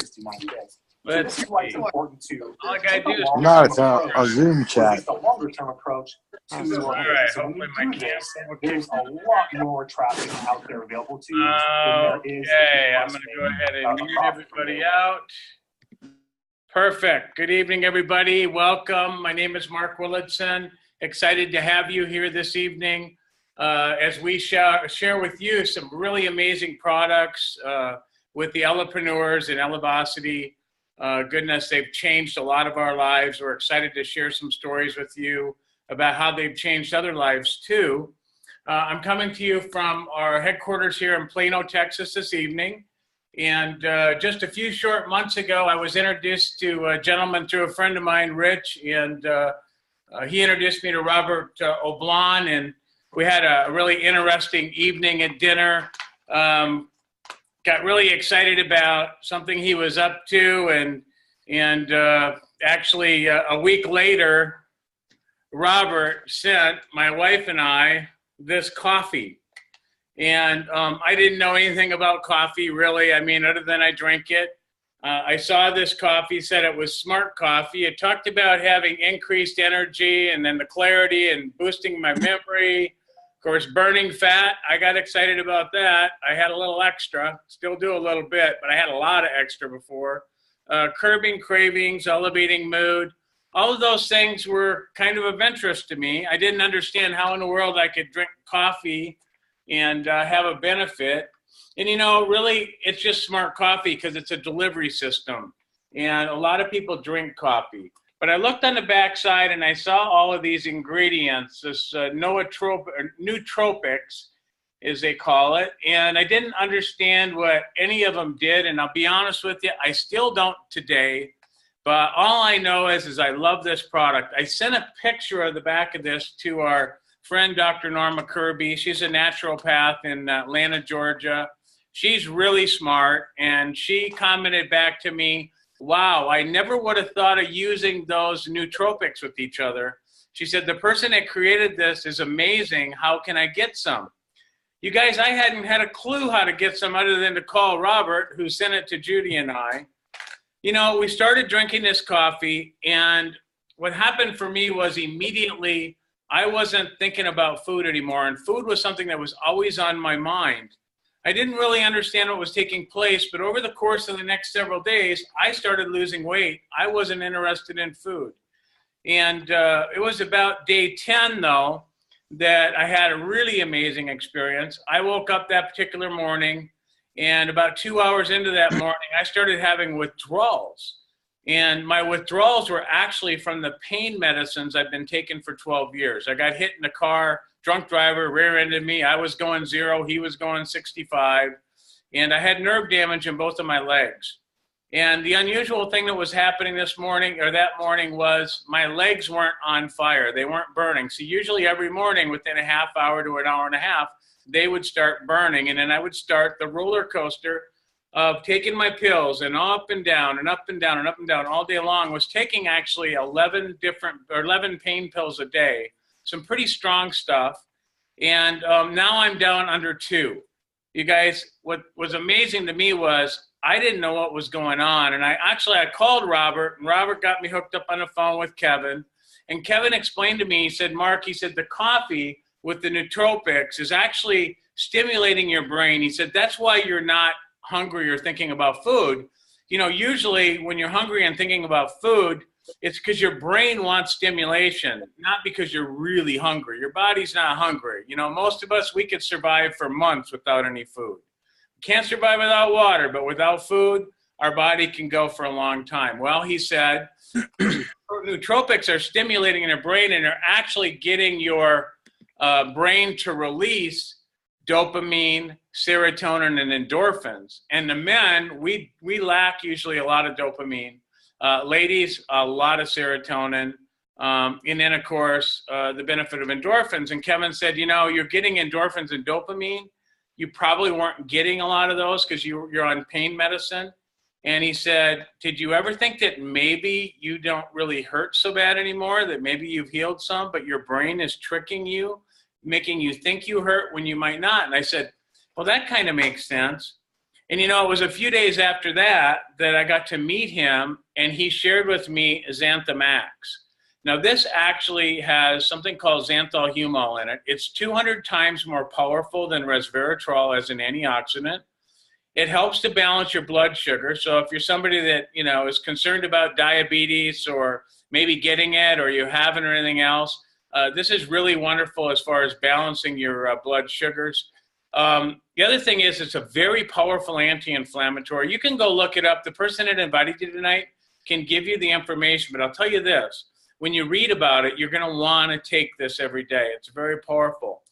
60, 90 days. So this is why it's important to take a Zoom chat. It's a longer-term approach to your business. So when you do this, there's a lot more traffic out there available to you than there is. Okay, I'm going to go ahead and mute everybody out. Perfect. Good evening, everybody. Welcome. My name is Mark Willardson. Excited to have you here this evening as we share with you some really amazing products with the Elepreneurs and Elevocity. Goodness, they've changed a lot of our lives. We're excited to share some stories with you about how they've changed other lives too. I'm coming to you from our headquarters here in Plano, Texas this evening. And just a few short months ago, I was introduced to a gentleman through a friend of mine, Rich, and he introduced me to Robert Oblon, and we had a really interesting evening at dinner. Got really excited about something he was up to, and actually a week later, Robert sent my wife and I this coffee. And I didn't know anything about coffee, really. I mean, other than I drink it. I saw this coffee, said it was smart coffee. It talked about having increased energy and then the clarity and boosting my memory. Of course, burning fat. I got excited about that. I had a little extra, still do a little bit, but I had a lot of extra before. Curbing cravings, elevating mood. All of those things were kind of interest to me. I didn't understand how in the world I could drink coffee and have a benefit. And, you know, really, it's just smart coffee because it's a delivery system. And a lot of people drink coffee. But I looked on the backside and I saw all of these ingredients, this nootropics, as they call it. And I didn't understand what any of them did. And I'll be honest with you, I still don't today. But all I know is I love this product. I sent a picture of the back of this to our friend, Dr. Norma Kirby. She's a naturopath in Atlanta, Georgia. She's really smart, and she commented back to me, wow, I never would have thought of using those nootropics with each other. She said, the person that created this is amazing. How can I get some? You guys, I hadn't had a clue how to get some other than to call Robert, who sent it to Judy and I. You know, we started drinking this coffee, and what happened for me was immediately I wasn't thinking about food anymore, and food was something that was always on my mind. I didn't really understand what was taking place, but over the course of the next several days, I started losing weight. I wasn't interested in food. And it was about day 10, though, that I had a really amazing experience. I woke up that particular morning, and about 2 hours into that morning, I started having withdrawals. And my withdrawals were actually from the pain medicines I've been taking for 12 years. I got hit in the car, drunk driver rear-ended me. I was going 0, he was going 65. And I had nerve damage in both of my legs. And the unusual thing that was happening this morning, or that morning, was my legs weren't on fire. They weren't burning. So usually every morning, within a half hour to an hour and a half, they would start burning. And then I would start the roller coaster of taking my pills and up and down and up and down and up and down all day long. Was taking actually 11 pain pills a day, some pretty strong stuff. And now I'm down under 2. You guys, what was amazing to me was I didn't know what was going on. And I called Robert, and Robert got me hooked up on the phone with Kevin. And Kevin explained to me, he said, Mark, he said, the coffee with the nootropics is actually stimulating your brain. He said, that's why you're not hungry or thinking about food. You know, usually when you're hungry and thinking about food, it's because your brain wants stimulation, not because you're really hungry. Your body's not hungry. You know, most of us, we could survive for months without any food. Can't survive without water, but without food, our body can go for a long time. Well, he said, nootropics are stimulating in your brain, and they're actually getting your brain to release dopamine, serotonin, and endorphins. And the men, we lack usually a lot of dopamine. Ladies, a lot of serotonin. And then, of course, the benefit of endorphins. And Kevin said, you know, you're getting endorphins and dopamine. You probably weren't getting a lot of those because you're on pain medicine. And he said, did you ever think that maybe you don't really hurt so bad anymore, that maybe you've healed some, but your brain is tricking you, making you think you hurt when you might not? And I said, well, that kind of makes sense. And, you know, it was a few days after that I got to meet him, and he shared with me Xanthamax. Now, this actually has something called xanthol humol in it. It's 200 times more powerful than resveratrol as an antioxidant. It helps to balance your blood sugar. So if you're somebody that, you know, is concerned about diabetes or maybe getting it or you haven't or anything else, this is really wonderful as far as balancing your blood sugars. The other thing is it's a very powerful anti-inflammatory. You can go look it up. The person that invited you tonight can give you the information, but I'll tell you this. When you read about it, you're going to want to take this every day. It's very powerful.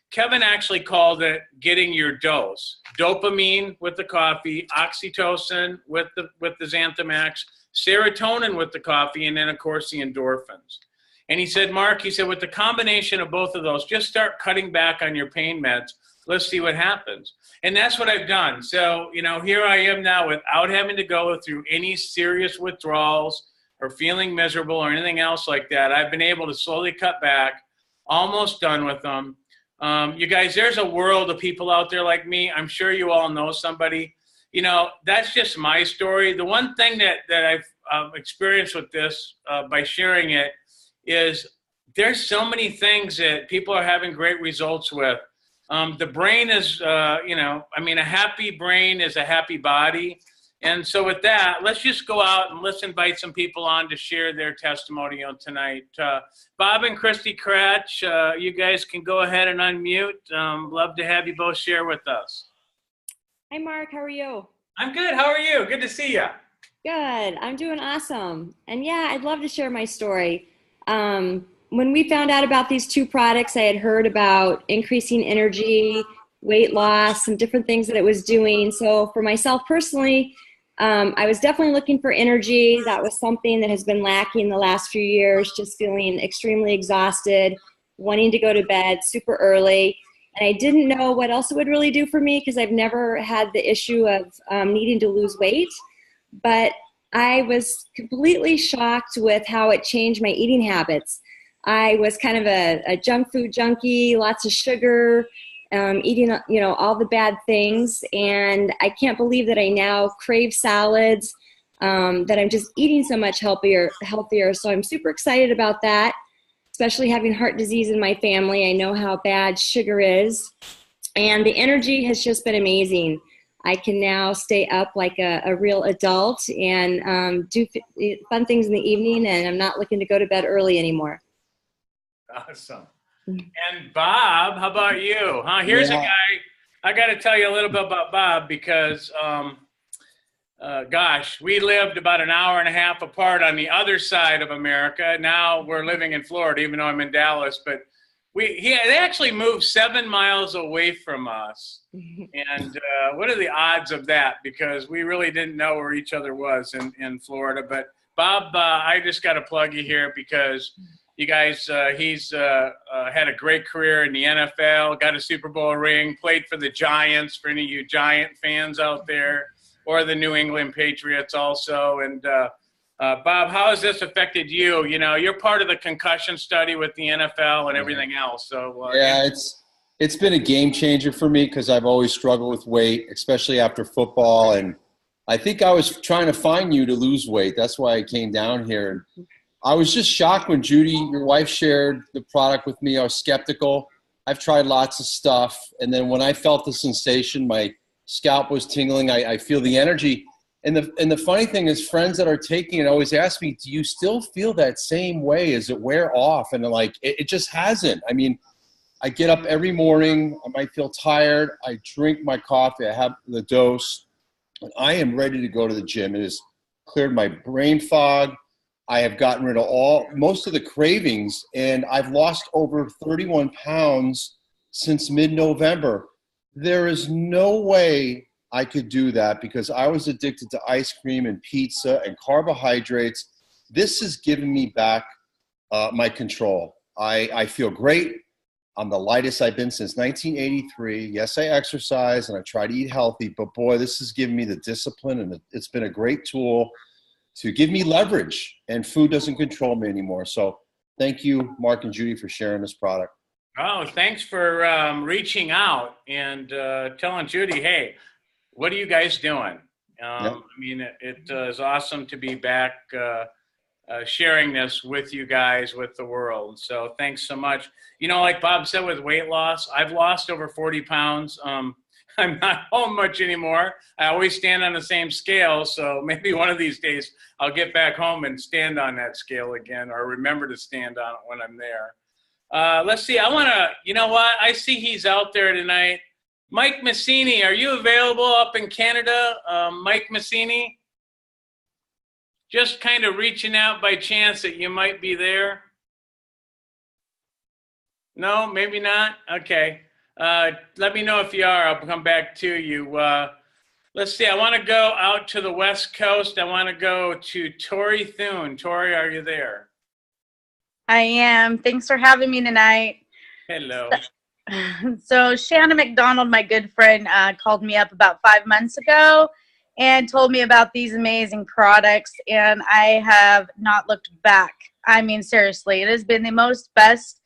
Kevin actually called it getting your dose. Dopamine with the coffee, oxytocin with the Xanthamax, serotonin with the coffee, and then, of course, the endorphins. And he said, Mark, he said, with the combination of both of those, just start cutting back on your pain meds. Let's see what happens. And that's what I've done. So, you know, here I am now without having to go through any serious withdrawals or feeling miserable or anything else like that. I've been able to slowly cut back, almost done with them. You guys, there's a world of people out there like me. I'm sure you all know somebody. You know, that's just my story. The one thing that I've experienced with this by sharing it is there's so many things that people are having great results with. The brain is, you know, I mean, a happy brain is a happy body. And so with that, let's just go out and let's invite some people on to share their testimonial tonight. Bob and Christy Kratch, you guys can go ahead and unmute. Love to have you both share with us. Hi, Mark. How are you? I'm good. How are you? Good to see you. Good. I'm doing awesome. And yeah, I'd love to share my story. When we found out about these two products, I had heard about increasing energy, weight loss, some different things that it was doing. So for myself personally, I was definitely looking for energy. That was something that has been lacking the last few years, just feeling extremely exhausted, wanting to go to bed super early. And I didn't know what else it would really do for me because I've never had the issue of needing to lose weight. But I was completely shocked with how it changed my eating habits. I was kind of a junk food junkie, lots of sugar, eating, you know, all the bad things. And I can't believe that I now crave salads, that I'm just eating so much healthier. So I'm super excited about that, especially having heart disease in my family. I know how bad sugar is. And the energy has just been amazing. I can now stay up like a real adult and do fun things in the evening, and I'm not looking to go to bed early anymore. Awesome. And Bob, how about you? Here's a guy, I got to tell you a little bit about Bob because, gosh, we lived about an hour and a half apart on the other side of America. Now we're living in Florida, even though I'm in Dallas. But they actually moved 7 miles away from us. And what are the odds of that? Because we really didn't know where each other was in Florida. But Bob, I just got to plug you here because you guys, he's had a great career in the NFL, got a Super Bowl ring, played for the Giants, for any of you Giant fans out there, or the New England Patriots also. And Bob, how has this affected you? You know, you're part of the concussion study with the NFL and everything else. So yeah, it's been a game changer for me because I've always struggled with weight, especially after football. And I think I was trying to find you to lose weight. That's why I came down here. And I was just shocked when Judy, your wife, shared the product with me. I was skeptical. I've tried lots of stuff. And then when I felt the sensation, my scalp was tingling. I feel the energy. And the funny thing is friends that are taking it always ask me, do you still feel that same way? Does it wear off? And like, it just hasn't. I mean, I get up every morning. I might feel tired. I drink my coffee. I have the dose. And I am ready to go to the gym. It has cleared my brain fog. I have gotten rid of most of the cravings, and I've lost over 31 pounds since mid-November. There is no way I could do that because I was addicted to ice cream and pizza and carbohydrates. This has given me back my control. I feel great. I'm the lightest I've been since 1983. Yes, I exercise and I try to eat healthy, but boy, this has given me the discipline, and it's been a great tool to give me leverage, and food doesn't control me anymore. So thank you, Mark and Judy, for sharing this product. Oh, thanks for reaching out and telling Judy, hey, what are you guys doing? Yep. I mean, it is awesome to be back sharing this with you guys, with the world. So thanks so much. You know, like Bob said, with weight loss, I've lost over 40 pounds. I'm not home much anymore. I always stand on the same scale. So maybe one of these days I'll get back home and stand on that scale again, or remember to stand on it when I'm there. Let's see. I want to, you know what? I see he's out there tonight. Mike Massini, are you available up in Canada? Mike Massini? Just kind of reaching out by chance that you might be there. No, maybe not? Okay. Let me know if you are. I'll come back to you. Let's see. I want to go out to the West Coast. I want to go to Tori Thune. Tori, are you there? I am. Thanks for having me tonight. Hello. So Shannon McDonald, my good friend, called me up about 5 months ago and told me about these amazing products, and I have not looked back. I mean, seriously, it has been the best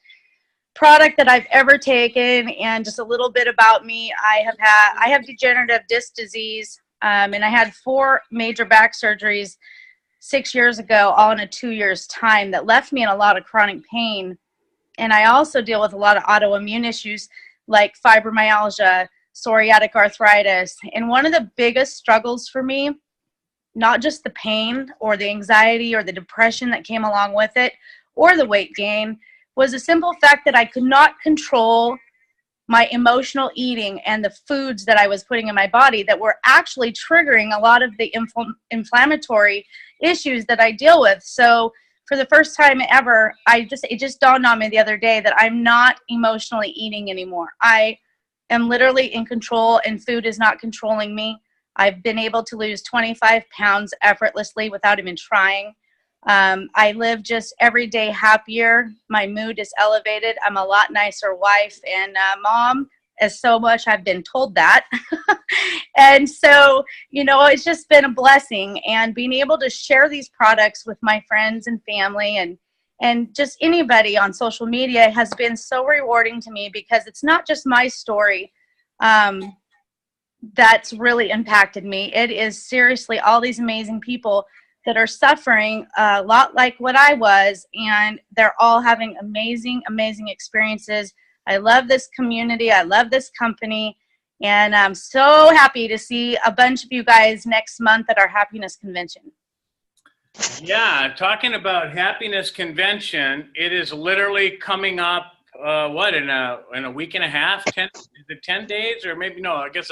product that I've ever taken. And just a little bit about me, I have degenerative disc disease, and I had 4 major back surgeries 6 years ago, all in a 2 years time, that left me in a lot of chronic pain. And I also deal with a lot of autoimmune issues like fibromyalgia, psoriatic arthritis. And one of the biggest struggles for me, not just the pain or the anxiety or the depression that came along with it or the weight gain, was the simple fact that I could not control my emotional eating and the foods that I was putting in my body that were actually triggering a lot of the inflammatory issues that I deal with. So for the first time ever, it just dawned on me the other day that I'm not emotionally eating anymore. I am literally in control, and food is not controlling me. I've been able to lose 25 pounds effortlessly without even trying. I live just every day happier. My mood is elevated. I'm a lot nicer wife and mom, as so much I've been told that. And so, you know, it's just been a blessing, and being able to share these products with my friends and family and just anybody on social media has been so rewarding to me, because it's not just my story that's really impacted me. It is seriously all these amazing people that are suffering a lot like what I was, and they're all having amazing, amazing experiences. I love this community. I love this company. And I'm so happy to see a bunch of you guys next month at our happiness convention. Yeah, talking about happiness convention, it is literally coming up, in a week and a half, 10 days, or maybe, no, I guess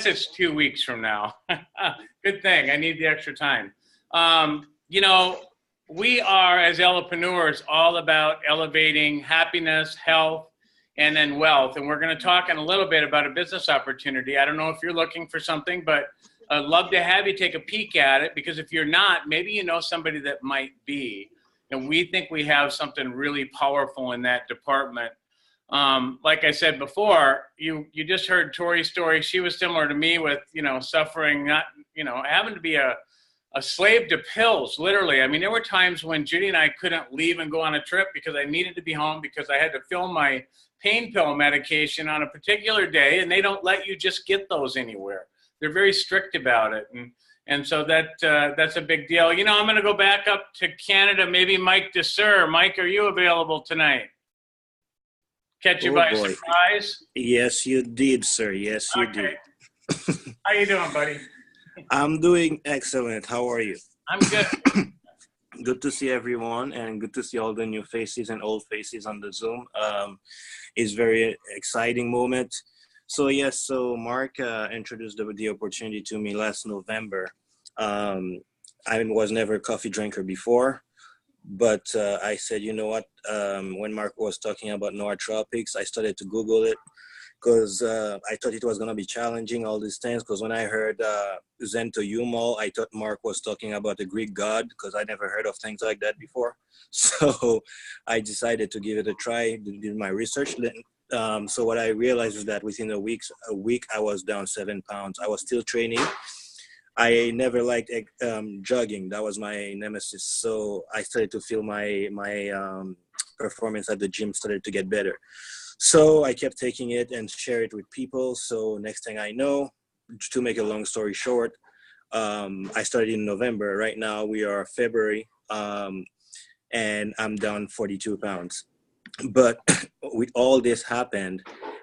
it's 2 weeks from now. Good thing, I need the extra time. You know, we are, as Elepreneurs, all about elevating happiness, health, and then wealth. And we're going to talk in a little bit about a business opportunity. I don't know if you're looking for something, but I'd love to have you take a peek at it, because if you're not, maybe you know somebody that might be. And we think we have something really powerful in that department. Like I said before, you just heard Tori's story. She was similar to me with, you know, suffering, not, you know, having to be a slave to pills, literally. I mean, there were times when Judy and I couldn't leave and go on a trip because I needed to be home, because I had to fill my pain pill medication on a particular day, and they don't let you just get those anywhere. They're very strict about it. And so that's a big deal. You know, I'm going to go back up to Canada. Maybe Mike DeSir. Mike, are you available tonight? Catch you by surprise? Yes, you did, sir. Yes, you did. How you doing, buddy? I'm doing excellent. How are you? I'm good. Good to see everyone, and good to see all the new faces and old faces on the Zoom. It's very exciting moment. So yes, so Mark introduced the opportunity to me last November. I was never a coffee drinker before, but I said, you know what? When Mark was talking about nootropics, I started to Google it, because I thought it was going to be challenging, all these things, because when I heard Zento Yumal, I thought Mark was talking about the Greek god, because I never heard of things like that before. So I decided to give it a try, did my research. So what I realized is that within a week I was down 7 pounds. I was still training. I never liked jogging. That was my nemesis. So I started to feel my performance at the gym started to get better. So I kept taking it and share it with people. So next thing I know, to make a long story short, I started in November. Right now we are February, and I'm down 42 pounds. But with all this happened,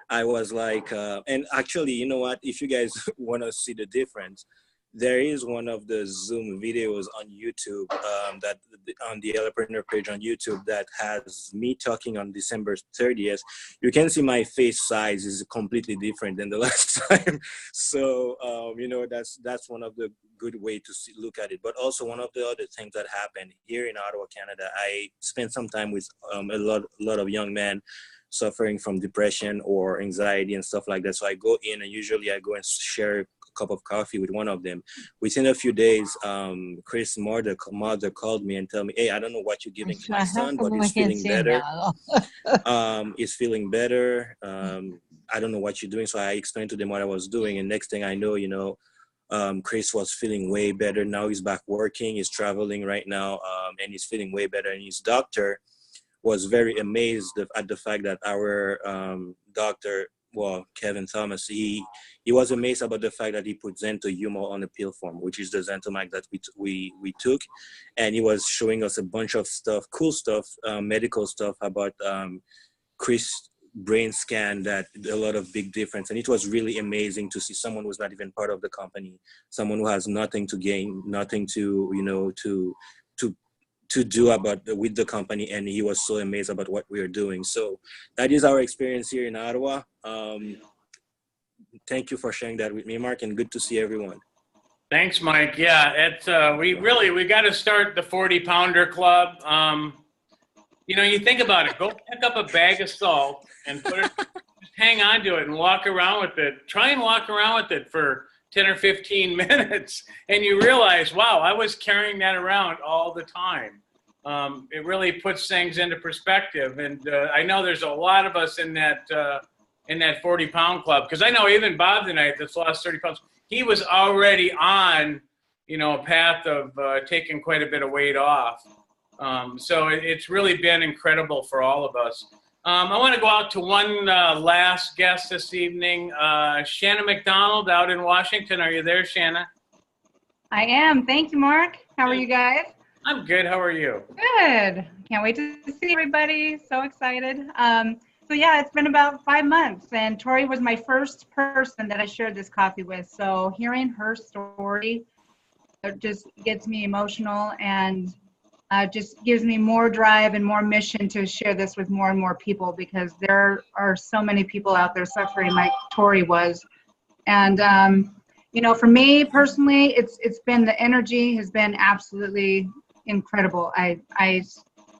I was like, and actually, you know what? If you guys want to see the difference, there is one of the Zoom videos on YouTube, that on the Eleprenuer page on YouTube, that has me talking on December 30th. You can see my face size is completely different than the last time. So, you know, that's one of the good way to look at it. But also one of the other things that happened here in Ottawa, Canada, I spent some time with a lot of young men suffering from depression or anxiety and stuff like that. So I go in, and usually I go and share a cup of coffee with one of them. Within a few days, Chris' mother called me and told me, hey, I don't know what you're giving to my son, but he's feeling better. He's feeling better. I don't know what you're doing. So I explained to them what I was doing. And next thing I know, you know, Chris was feeling way better. Now he's back working. He's traveling right now, and he's feeling way better. And his doctor was very amazed at the fact that our doctor, well, Kevin Thomas, he was amazed about the fact that he put Xantho-Humol on a pill form, which is the Xanthomax that we took. And he was showing us a bunch of stuff, cool stuff, medical stuff about Chris' brain scan, that a lot of big difference. And it was really amazing to see someone who's not even part of the company, someone who has nothing to gain, nothing to, you know, to do with the company, and he was so amazed about what we are doing. So that is our experience here in Ottawa. Thank you for sharing that with me, Mark, and good to see everyone. Thanks, Mike. Yeah, it's we got to start the 40-pounder club. You know, you think about it. Go pick up a bag of salt and put it, just hang on to it and walk around with it. Try and walk around with it for 10 or 15 minutes, and you realize, wow, I was carrying that around all the time. It really puts things into perspective. And I know there's a lot of us in that 40-pound club, because I know even Bob tonight that's lost 30 pounds, he was already on, you know, a path of taking quite a bit of weight off. So it's really been incredible for all of us. I want to go out to one last guest this evening, Shanna McDonald out in Washington. Are you there, Shanna? I am. Thank you, Mark. How are you guys? I'm good. How are you? Good. Can't wait to see everybody. So excited. So yeah, it's been about 5 months, and Tori was my first person that I shared this coffee with. So hearing her story, it just gets me emotional, and just gives me more drive and more mission to share this with more and more people, because there are so many people out there suffering like Tori was. And you know, for me personally, it's been, the energy has been absolutely incredible. I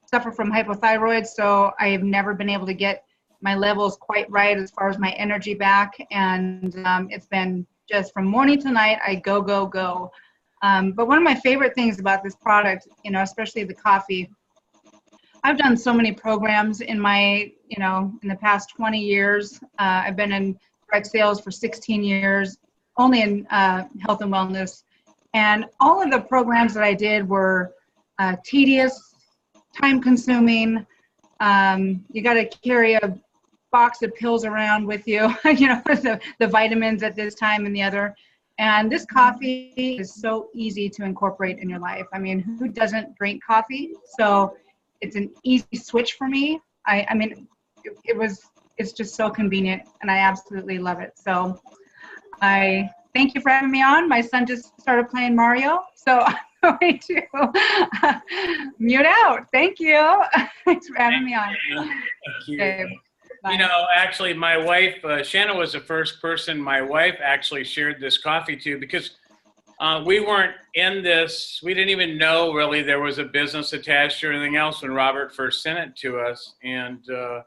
suffer from hypothyroid, so I have never been able to get my levels quite right as far as my energy back. And it's been just from morning to night, I go, go, go. But one of my favorite things about this product, you know, especially the coffee, I've done so many programs in my, you know, in the past 20 years. I've been in direct sales for 16 years, only in health and wellness. And all of the programs that I did were tedious, time consuming. You got to carry a box of pills around with you, you know, the vitamins at this time and the other. And this coffee is so easy to incorporate in your life. I mean, who doesn't drink coffee? So it's an easy switch for me. I mean, it's just so convenient, and I absolutely love it. So I thank you for having me on. My son just started playing Mario, so I'm going to mute out. Thank you. Thanks for having me on. Thank you. Okay. You know, actually, my wife, Shanna, was the first person my wife actually shared this coffee to, because we weren't in this. We didn't even know really there was a business attached or anything else when Robert first sent it to us. And there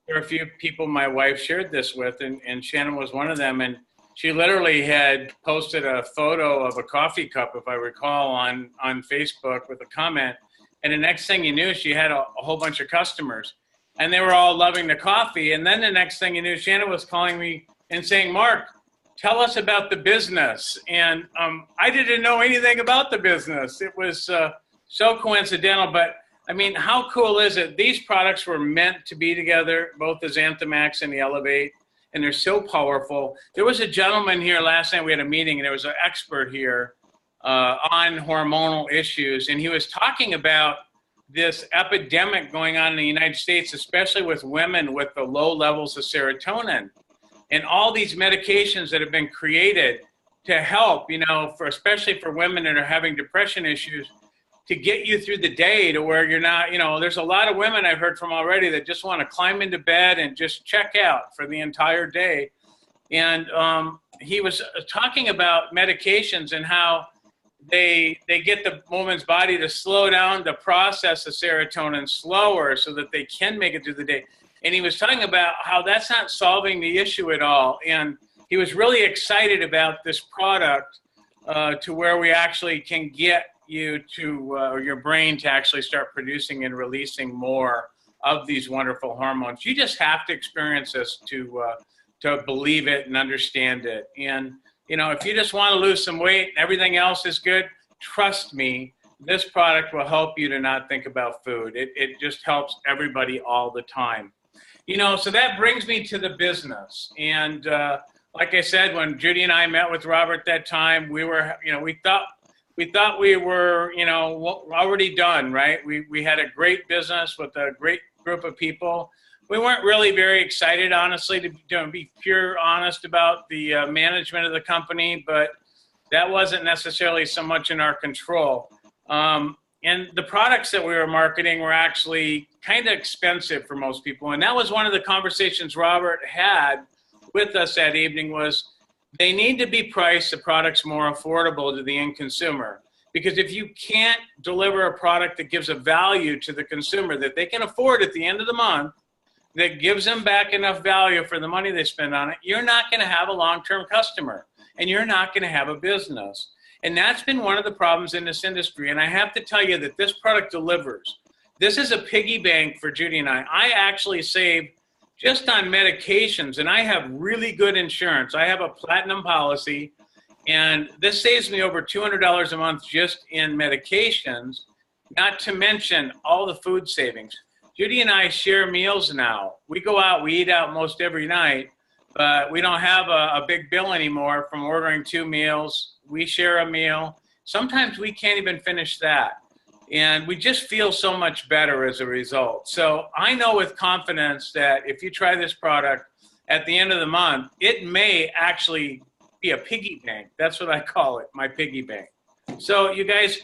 were a few people my wife shared this with, and Shannon was one of them. And she literally had posted a photo of a coffee cup, if I recall, on Facebook with a comment. And the next thing you knew, she had a whole bunch of customers. And they were all loving the coffee. And then the next thing you knew, Shannon was calling me and saying, Mark, tell us about the business. And I didn't know anything about the business. It was so coincidental. But, I mean, how cool is it? These products were meant to be together, both the Xanthomax and the Elevate. and they're so powerful. There was a gentleman here last night, we had a meeting, and there was an expert here on hormonal issues, and he was talking about this epidemic going on in the United States, especially with women with the low levels of serotonin, and all these medications that have been created to help, you know, especially for women that are having depression issues, to get you through the day to where you're not, you know, there's a lot of women I've heard from already that just want to climb into bed and just check out for the entire day. And he was talking about medications and how they get the woman's body to slow down the process of serotonin slower so that they can make it through the day. And he was talking about how that's not solving the issue at all. And he was really excited about this product to where we actually can get you to, or your brain to actually start producing and releasing more of these wonderful hormones. You just have to experience this to believe it and understand it. And, you know, if you just want to lose some weight and everything else is good, trust me, this product will help you to not think about food. It just helps everybody all the time. You know, so that brings me to the business. And like I said, when Judy and I met with Robert that time, we were, you know, we thought we were, you know, already done, right? We had a great business with a great group of people. We weren't really very excited, honestly, to be pure honest about the management of the company, but that wasn't necessarily so much in our control. And the products that we were marketing were actually kind of expensive for most people. And that was one of the conversations Robert had with us that evening was, they need to be priced the products more affordable to the end consumer. Because if you can't deliver a product that gives a value to the consumer that they can afford at the end of the month, that gives them back enough value for the money they spend on it, you're not going to have a long-term customer and you're not going to have a business. And that's been one of the problems in this industry. And I have to tell you that this product delivers. This is a piggy bank for Judy and I. I actually saved just on medications, and I have really good insurance. I have a platinum policy, and this saves me over $200 a month just in medications, not to mention all the food savings. Judy and I share meals now. We go out, we eat out most every night, but we don't have a big bill anymore from ordering 2 meals. We share a meal. Sometimes we can't even finish that. And we just feel so much better as a result. So I know with confidence that if you try this product at the end of the month, it may actually be a piggy bank. That's what I call it, my piggy bank. So you guys,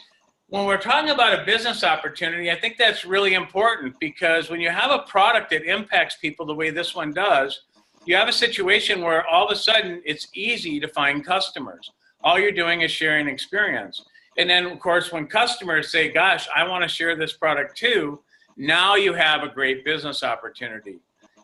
when we're talking about a business opportunity, I think that's really important, because when you have a product that impacts people the way this one does, you have a situation where all of a sudden it's easy to find customers. All you're doing is sharing experience. And then, of course, when customers say, gosh, I want to share this product too, now you have a great business opportunity.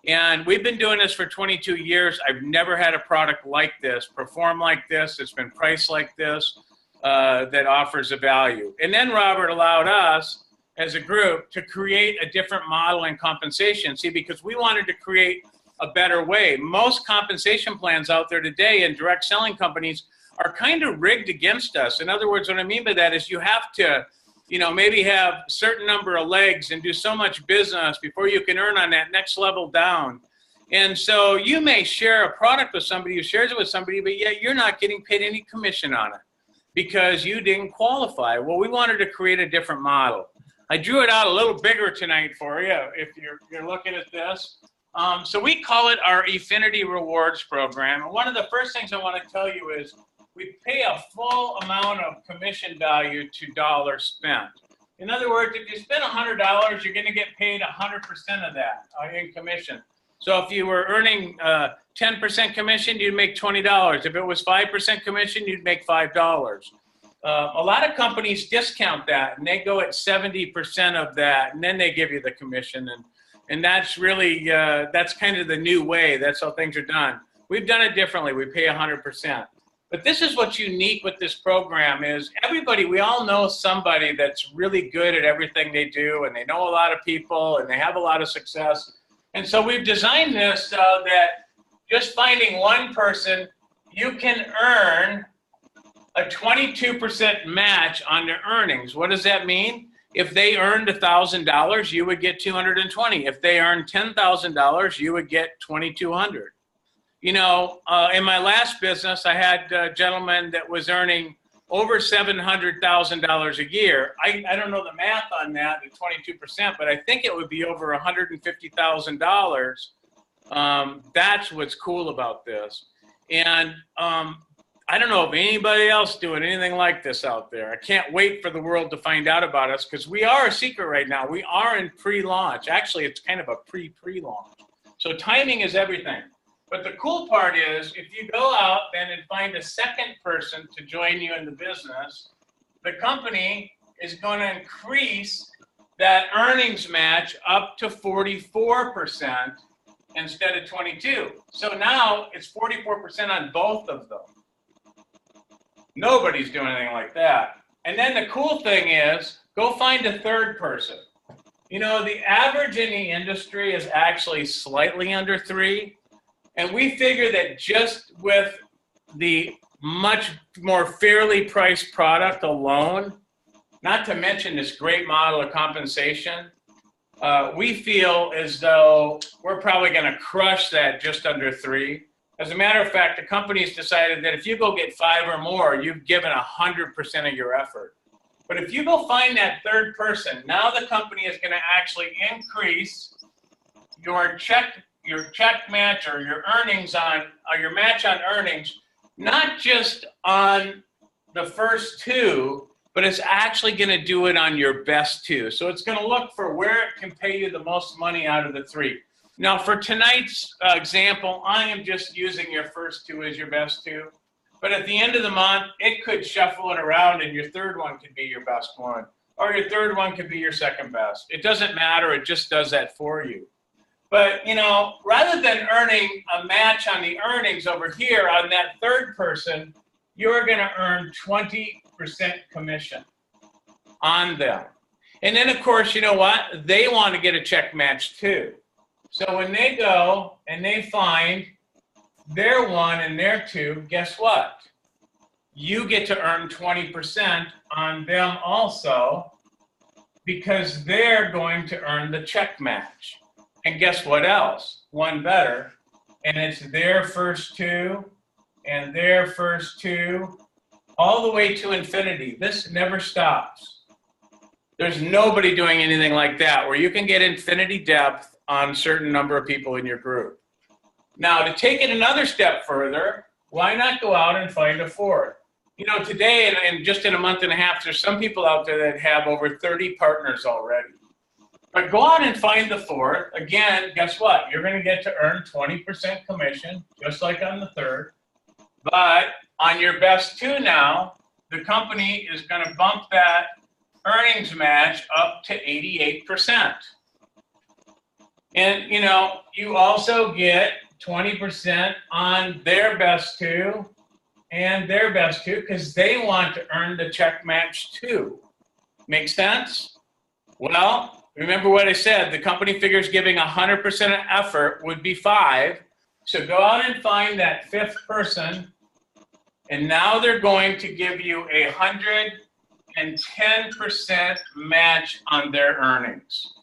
And we've been doing this for 22 years. I've never had a product like this, perform like this. It's been priced like this, that offers a value. And then Robert allowed us as a group to create a different model and compensation. See, because we wanted to create a better way. Most compensation plans out there today in direct selling companies are kind of rigged against us. In other words, what I mean by that is you have to, you know, maybe have a certain number of legs and do so much business before you can earn on that next level down. And so you may share a product with somebody who shares it with somebody, but yet you're not getting paid any commission on it because you didn't qualify. Well, we wanted to create a different model. I drew it out a little bigger tonight for you if you're looking at this. So we call it our Affinity Rewards program. And one of the first things I want to tell you is we pay a full amount of commission value to dollars spent. In other words, if you spend $100, you're going to get paid 100% of that in commission. So if you were earning 10% commission, you'd make $20. If it was 5% commission, you'd make $5. A lot of companies discount that, and they go at 70% of that, and then they give you the commission. And that's really, that's kind of the new way. That's how things are done. We've done it differently. We pay 100%. But this is what's unique with this program is everybody, we all know somebody that's really good at everything they do, and they know a lot of people, and they have a lot of success. And so we've designed this so that just finding one person, you can earn a 22% match on their earnings. What does that mean? If they earned $1,000, you would get $220. If they earned $10,000, you would get $2,200. in my last business, I had a gentleman that was earning over $700,000 a year. I don't know the math on that at 22%, but I think it would be over $150,000. That's what's cool about this. And I don't know of anybody else doing anything like this out there. I can't wait for the world to find out about us because we are a secret right now. We are in pre-launch. Actually, it's kind of a pre-launch. So timing is everything. But the cool part is if you go out then and find a second person to join you in the business, the company is going to increase that earnings match up to 44% instead of 22. So now it's 44% on both of them. Nobody's doing anything like that. And then the cool thing is, go find a third person. The average in the industry is actually slightly under 3. And we figure that just with the much more fairly priced product alone, not to mention this great model of compensation, we feel as though we're probably going to crush that just under 3. As a matter of fact, the company's decided that if you go get 5 or more, you've given 100% of your effort. But if you go find that third person, now the company is going to actually increase your check match or your earnings your match on earnings, not just on the first 2, but it's actually going to do it on your best 2. So it's going to look for where it can pay you the most money out of the 3. Now, for tonight's example, I am just using your first 2 as your best 2. But at the end of the month, it could shuffle it around and your third one could be your best one. Or your third one could be your second best. It doesn't matter. It just does that for you. But, rather than earning a match on the earnings over here on that third person, you're going to earn 20% commission on them. And then, of course, you know what? They want to get a check match too. So when they go and they find their 1 and their 2, guess what? You get to earn 20% on them also because they're going to earn the check match. And guess what else? One better. And it's their first 2 and their first 2 all the way to infinity. This never stops. There's nobody doing anything like that where you can get infinity depth on a certain number of people in your group. Now, to take it another step further, why not go out and find a fourth? Today and just in a month and a half, there's some people out there that have over 30 partners already. But go out and find the fourth. Again, guess what? You're going to get to earn 20% commission, just like on the third. But on your best 2 now, the company is going to bump that earnings match up to 88%. And, you also get 20% on their best 2 and their best 2 because they want to earn the check match too. Make sense? Well, remember what I said. The company figures giving 100% of effort would be 5. So go out and find that 5th person. And now they're going to give you 110% match on their earnings.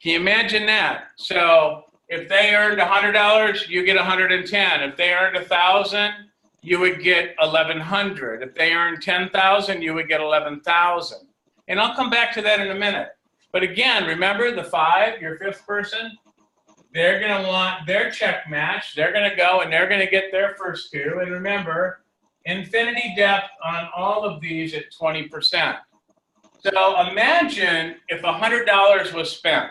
Can you imagine that? So if they earned $100, you get 110. If they earned 1,000, you would get 1,100. If they earned 10,000, you would get 11,000. And I'll come back to that in a minute. But again, remember the 5, your 5th person, they're going to want their check match. They're going to go and they're going to get their first 2. And remember, infinity depth on all of these at 20%. So imagine if $100 was spent.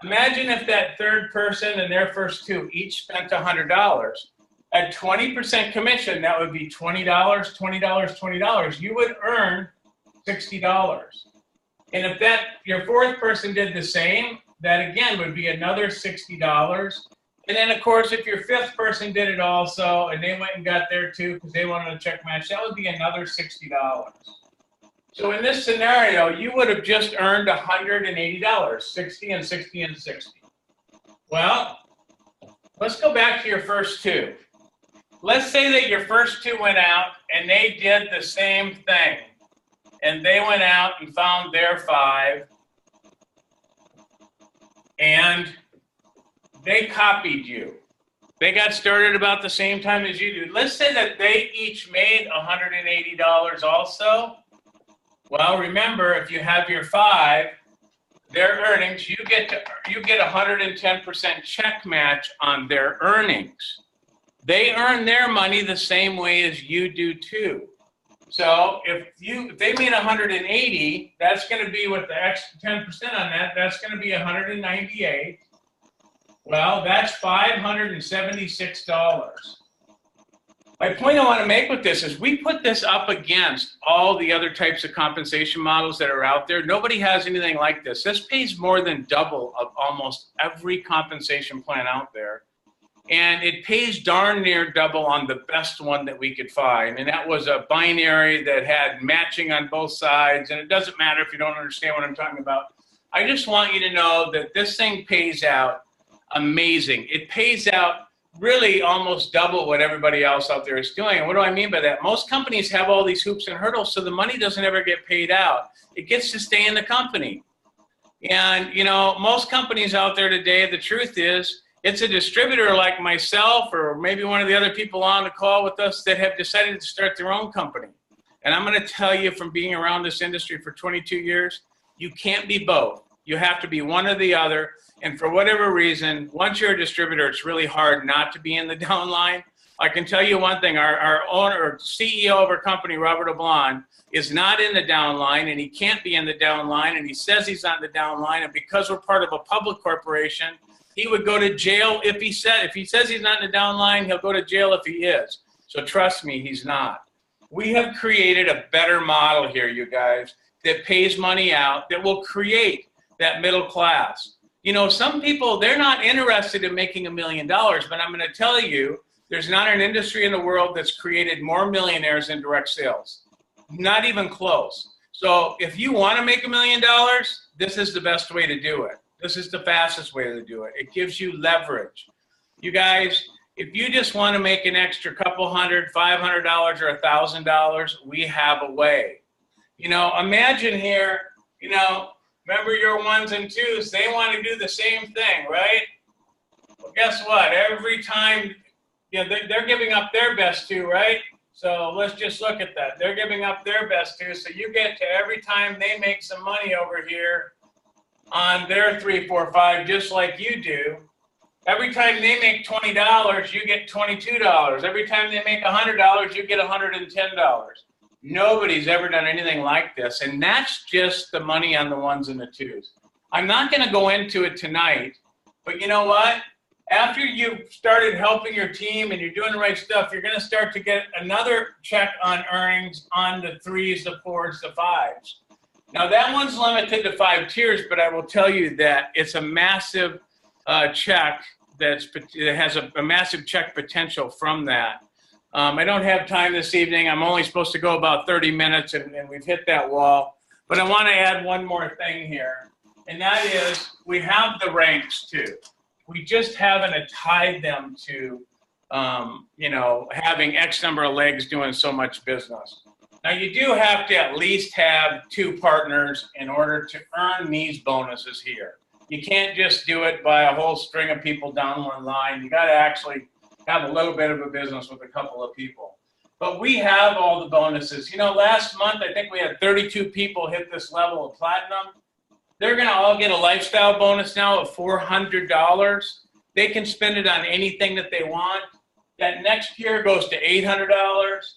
Imagine if that third person and their first 2 each spent $100. At 20% commission, that would be $20, $20, $20. You would earn $60. And if your 4th person did the same, that again would be another $60. And then, of course, if your 5th person did it also and they went and got their 2 because they wanted a check match, that would be another $60. So in this scenario, you would have just earned $180, 60 and 60 and 60. Well, let's go back to your first 2. Let's say that your first 2 went out and they did the same thing. And they went out and found their 5. And they copied you. They got started about the same time as you do. Let's say that they each made $180 also. Well, remember, if you have your 5, their earnings, you get 110% check match on their earnings. They earn their money the same way as you do too. So if they made 180, that's going to be with the extra 10% on that. That's going to be 198. Well, that's $576. My point I want to make with this is we put this up against all the other types of compensation models that are out there. Nobody has anything like this. This pays more than double of almost every compensation plan out there. And it pays darn near double on the best one that we could find. And that was a binary that had matching on both sides. And it doesn't matter if you don't understand what I'm talking about. I just want you to know that this thing pays out amazing. It pays out really almost double what everybody else out there is doing. And what do I mean by that? Most companies have all these hoops and hurdles, so the money doesn't ever get paid out. It gets to stay in the company. And, you know, most companies out there today, the truth is, it's a distributor like myself or maybe one of the other people on the call with us that have decided to start their own company. And I'm going to tell you from being around this industry for 22 years, you can't be both. You have to be one or the other. And for whatever reason, once you're a distributor, it's really hard not to be in the downline. I can tell you one thing, our owner, or CEO of our company, Robert Oblon, is not in the downline, and he can't be in the downline, and he says he's not in the downline, and because we're part of a public corporation, he would go to jail if he says he's not in the downline, he'll go to jail if he is. So trust me, he's not. We have created a better model here, you guys, that pays money out, that will create that middle class. You know, some people, they're not interested in making $1 million, but I'm going to tell you, there's not an industry in the world that's created more millionaires in direct sales. Not even close. So if you want to make $1 million, this is the best way to do it. This is the fastest way to do it. It gives you leverage. You guys, if you just want to make an extra couple $100, $500, or $1,000, we have a way. You know, imagine here, you know, remember your 1s and 2s, they want to do the same thing, right? Well, guess what? Every time, you know, they're giving up their best too, right? So let's just look at that. They're giving up their best too. So you get to every time they make some money over here on their 3, 4, 5, just like you do. Every time they make $20, you get $22. Every time they make $100, you get $110. Nobody's ever done anything like this, and that's just the money on the 1s and the 2s. I'm not going to go into it tonight, but you know what? After you've started helping your team and you're doing the right stuff, you're going to start to get another check on earnings on the 3s, the 4s, the 5s. Now, that one's limited to 5 tiers, but I will tell you that it's a massive check that has a massive check potential from that. I don't have time this evening. I'm only supposed to go about 30 minutes, and we've hit that wall. But I want to add one more thing here, and that is we have the ranks too. We just haven't tied them to, you know, having X number of legs doing so much business. Now, you do have to at least have 2 partners in order to earn these bonuses here. You can't just do it by a whole string of people down one line. You got to actually have a little bit of a business with a couple of people. But we have all the bonuses. You know, last month, I think we had 32 people hit this level of platinum. They're going to all get a lifestyle bonus now of $400. They can spend it on anything that they want. That next year goes to $800,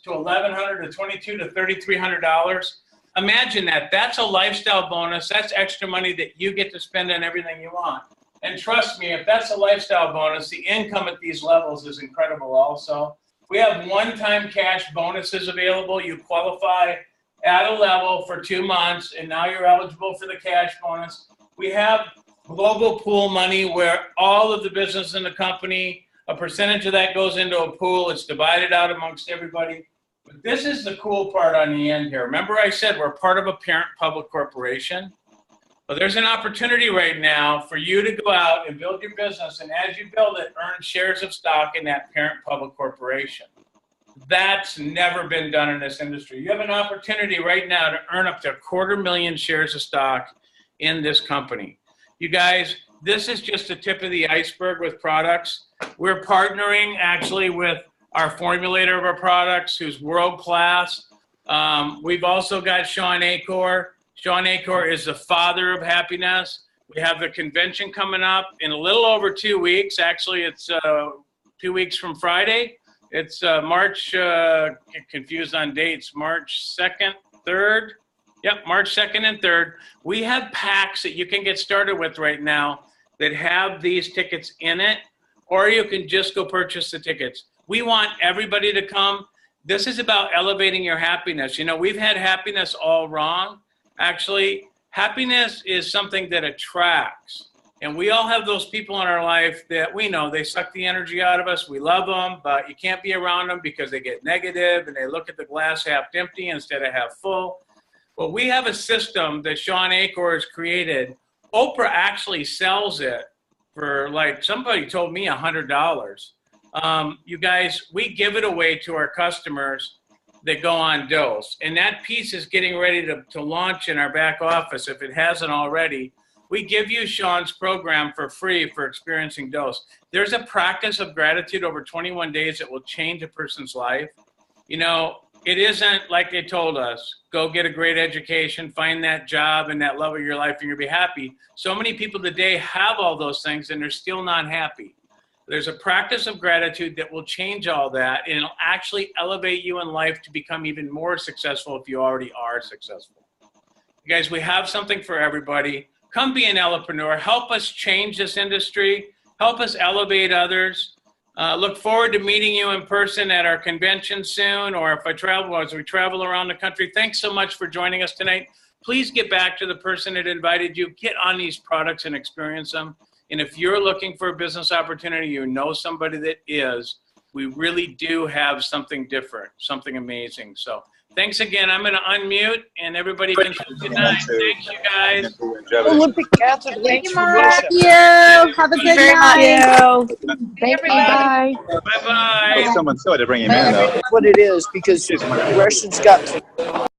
to $1,100, to $2,200, to $3,300. Imagine that. That's a lifestyle bonus. That's extra money that you get to spend on everything you want. And trust me, if that's a lifestyle bonus, the income at these levels is incredible also. We have one-time cash bonuses available. You qualify at a level for 2 months, and now you're eligible for the cash bonus. We have global pool money where all of the business in the company, a percentage of that goes into a pool. It's divided out amongst everybody. But this is the cool part on the end here. Remember I said we're part of a parent public corporation? Well, there's an opportunity right now for you to go out and build your business, and as you build it, earn shares of stock in that parent public corporation. That's never been done in this industry. You have an opportunity right now to earn up to 250,000 shares of stock in this company. You guys, this is just the tip of the iceberg with products. We're partnering actually with our formulator of our products, who's world-class. We've also got Sean Acor. Sean Acor is the father of happiness. We have the convention coming up in a little over 2 weeks. Actually, it's 2 weeks from Friday. It's March, get confused on dates, March 2nd, 3rd. Yep, March 2nd and 3rd. We have packs that you can get started with right now that have these tickets in it, or you can just go purchase the tickets. We want everybody to come. This is about elevating your happiness. You know, we've had happiness all wrong. Actually, happiness is something that attracts. And we all have those people in our life that we know they suck the energy out of us. We love them, but you can't be around them because they get negative and they look at the glass half empty instead of half full. Well, we have a system that Sean Acor has created. Oprah actually sells it for, like, somebody told me $100. You guys, we give it away to our customers that go on dose. And that piece is getting ready to launch in our back office if it hasn't already. We give you Sean's program for free for experiencing dose. There's a practice of gratitude over 21 days that will change a person's life. You know, it isn't like they told us, go get a great education, find that job and that love of your life and you'll be happy. So many people today have all those things and they're still not happy. There's a practice of gratitude that will change all that, and it'll actually elevate you in life to become even more successful if you already are successful. You guys, we have something for everybody. Come be an Eleprenuer. Help us change this industry. Help us elevate others. Look forward to meeting you in person at our convention soon, or if I travel, as we travel around the country. Thanks so much for joining us tonight. Please get back to the person that invited you. Get on these products and experience them. And if you're looking for a business opportunity, you know somebody that is, we really do have something different, something amazing. So thanks again. I'm going to unmute and everybody can say good night. Thanks, you guys. Olympic athlete. Thank you, from Mark. Russia. Thank you. Have a good night. Thank you. Bye. Bye-bye. Someone saw to bring him in, though. What it is, because the Russians got